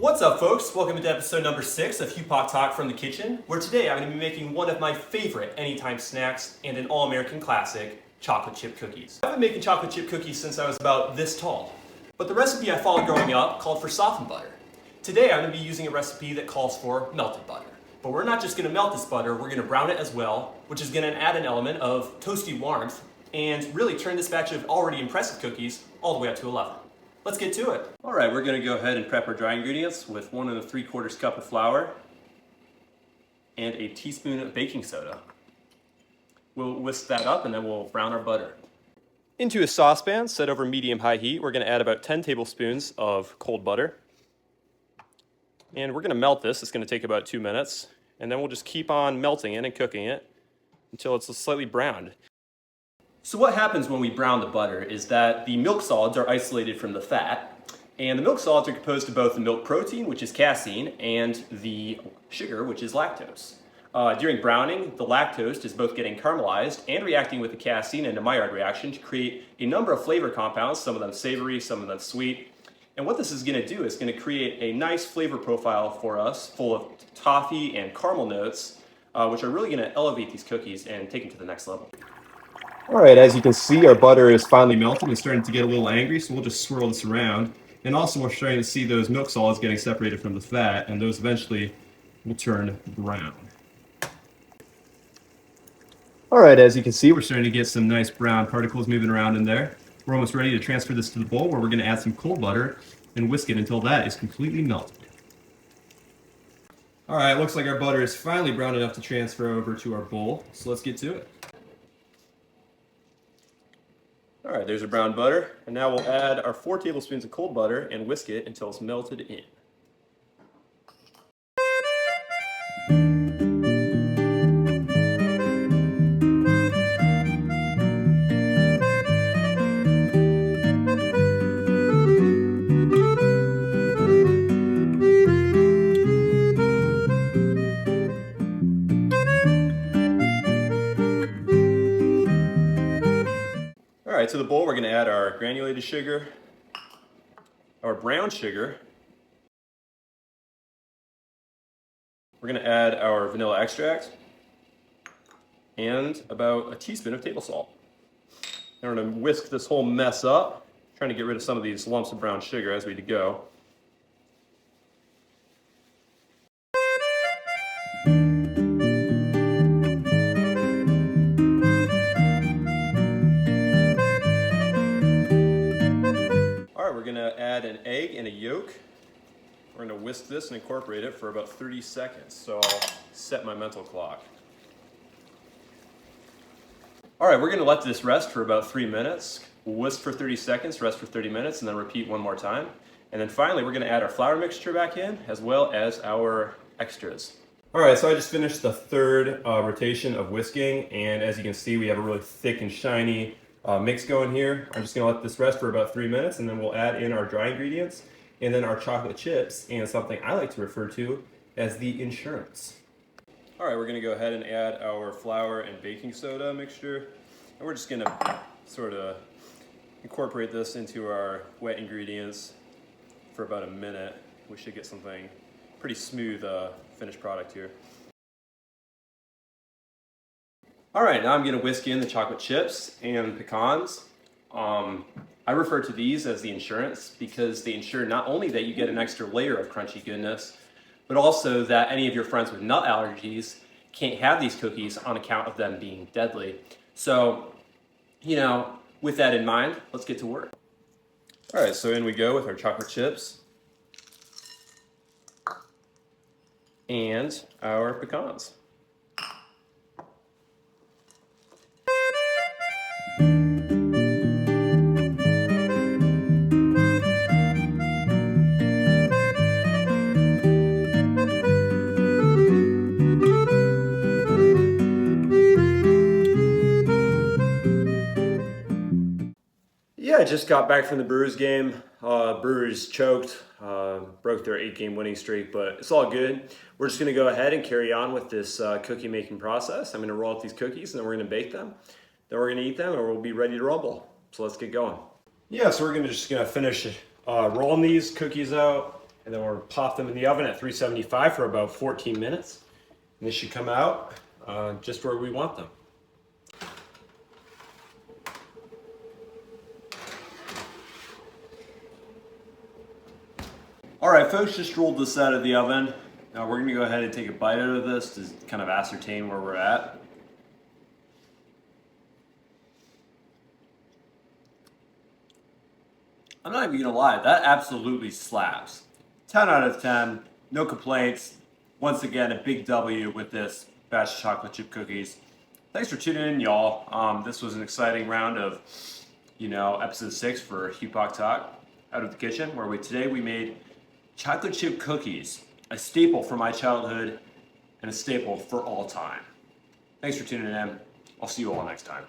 What's up, folks? Welcome to episode number 6 of HuPAC Talk from the Kitchen, where today I'm going to be making one of my favorite anytime snacks and an all-American classic, chocolate chip cookies. I've been making chocolate chip cookies since I was about this tall, but the recipe I followed growing up called for softened butter. Today I'm going to be using a recipe that calls for melted butter. But we're not just going to melt this butter, we're going to brown it as well, which is going to add an element of toasty warmth and really turn this batch of already impressive cookies all the way up to 11. Let's get to it. All right, we're going to go ahead and prep our dry ingredients with 1 3/4 cup of flour and a teaspoon of baking soda. We'll whisk that up and then we'll brown our butter. Into a saucepan set over medium-high heat, we're going to add about 10 tablespoons of cold butter. And we're going to melt this. It's going to take about 2 minutes. And then we'll just keep on melting it and cooking it until it's slightly browned. So what happens when we brown the butter is that the milk solids are isolated from the fat, and the milk solids are composed of both the milk protein, which is casein, and the sugar, which is lactose. During browning, the lactose is both getting caramelized and reacting with the casein in a Maillard reaction to create a number of flavor compounds, some of them savory, some of them sweet. And what this is going to do is going to create a nice flavor profile for us, full of toffee and caramel notes, which are really going to elevate these cookies and take them to the next level. All right, as you can see, our butter is finally melted and starting to get a little angry, so we'll just swirl this around. And also we're starting to see those milk solids getting separated from the fat, and those eventually will turn brown. All right, as you can see, we're starting to get some nice brown particles moving around in there. We're almost ready to transfer this to the bowl where we're going to add some cold butter and whisk it until that is completely melted. All right, looks like our butter is finally brown enough to transfer over to our bowl, so let's get to it. All right, there's our brown butter, and now we'll add our 4 tablespoons of cold butter and whisk it until it's melted in. All right, to the bowl we're going to add our granulated sugar, our brown sugar. We're going to add our vanilla extract and about a teaspoon of table salt. And we're going to whisk this whole mess up, trying to get rid of some of these lumps of brown sugar as we go. We're going to add an egg and a yolk. We're going to whisk this and incorporate it for about 30 seconds. So I'll set my mental clock. All right, we're going to let this rest for about 3 minutes. We'll whisk for 30 seconds, rest for 30 minutes, and then repeat one more time. And then finally, we're going to add our flour mixture back in, as well as our extras. All right, so I just finished the third rotation of whisking, and as you can see, we have a really thick and shiny mix going here. I'm just going to let this rest for about 3 minutes, and then we'll add in our dry ingredients and then our chocolate chips and something I like to refer to as the insurance. All right, we're going to go ahead and add our flour and baking soda mixture, and we're just going to sort of incorporate this into our wet ingredients for about a minute. We should get something pretty smooth finished product here. All right, now I'm going to whisk in the chocolate chips and pecans. I refer to these as the insurance because they ensure not only that you get an extra layer of crunchy goodness, but also that any of your friends with nut allergies can't have these cookies on account of them being deadly. So, with that in mind, let's get to work. All right, so in we go with our chocolate chips and our pecans. Yeah, I just got back from the Brewers game. Brewers choked, broke their 8-game winning streak, but it's all good. We're just gonna go ahead and carry on with this cookie making process. I'm gonna roll up these cookies and then we're gonna bake them. Then we're gonna eat them and we'll be ready to rumble. So let's get going. Yeah, so we're just gonna finish rolling these cookies out And then we're gonna pop them in the oven at 375 for about 14 minutes. And they should come out just where we want them. All right, folks, just rolled this out of the oven. Now we're gonna go ahead and take a bite out of this to kind of ascertain where we're at. I'm not even gonna lie, that absolutely slaps. 10 out of 10, no complaints. Once again, a big W with this batch of chocolate chip cookies. Thanks for tuning in, y'all. This was an exciting round of, episode 6 for HuPAC Talk out of the kitchen, where today we made chocolate chip cookies, a staple for my childhood and a staple for all time. Thanks for tuning in. I'll see you all next time.